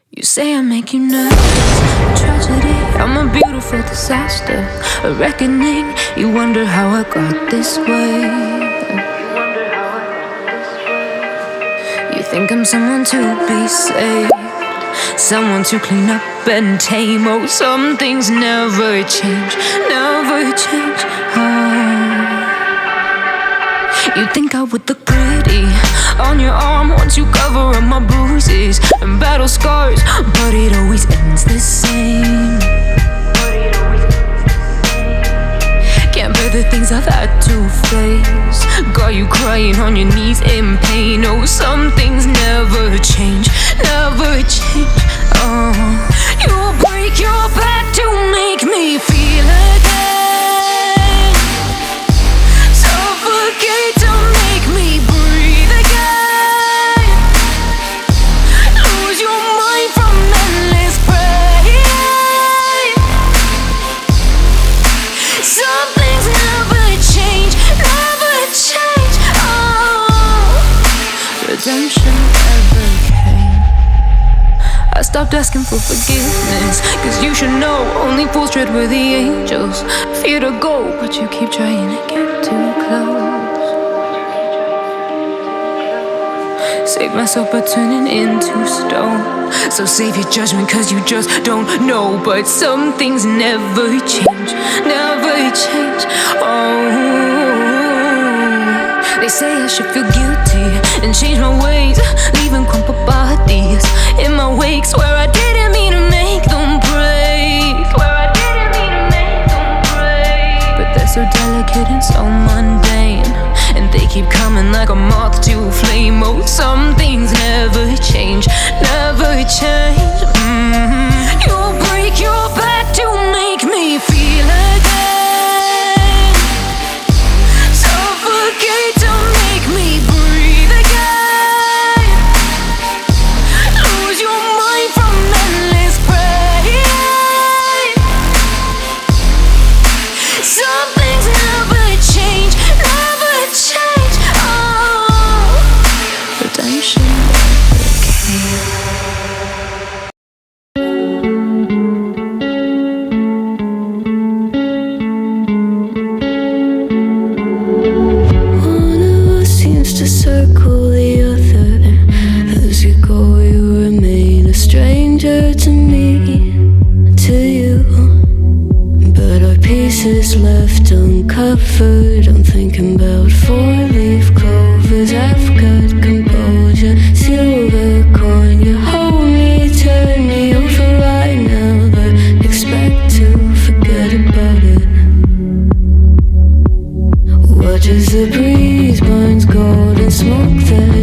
You say I make you nervous, a tragedy, I'm a beautiful disaster, a reckoning. You wonder how I got this way. You think I'm someone to be saved, someone to clean up and tame. Oh, some things never change, never change. You think I would look pretty on your arm once you cover up my bruises and battle scars, but it always ends the same. Can't bear the things I've had to face, got you crying on your knees in pain. Oh, some things never change, never change. Oh, you'll break your back to make me feel again, suffocate to make me breathe again, lose your mind from endless pain. Some things never change, never change. Oh, redemption never came. I stopped asking for forgiveness, cause you should know only fools tread where the angels fear to go, but you keep trying to get too close. Save myself by turning into stone, so save your judgment cause you just don't know. But some things never change, never change. Oh, they say I should feel guilty and change my ways, leaving crumpled bodies in my wake. Swear I didn't mean to make them break, swear I didn't mean to make them break. But they're so delicate and so mundane, and they keep coming like a moth to a flame. Oh, some things never change, never change. You'll break your back to make me feel again, suffocate to make me breathe again, lose your mind from endless pain. Some things never change, never change. Oh, redemption never came. One of us seems to circle the other. As you go, you remain a stranger to me, to you. But our pieces left uncovered. I'm thinking about four-leaf clovers. I've got composure, silver coin. You hold me, turn me over right now, but expect to forget about it. Watch as the breeze burns gold and smoke that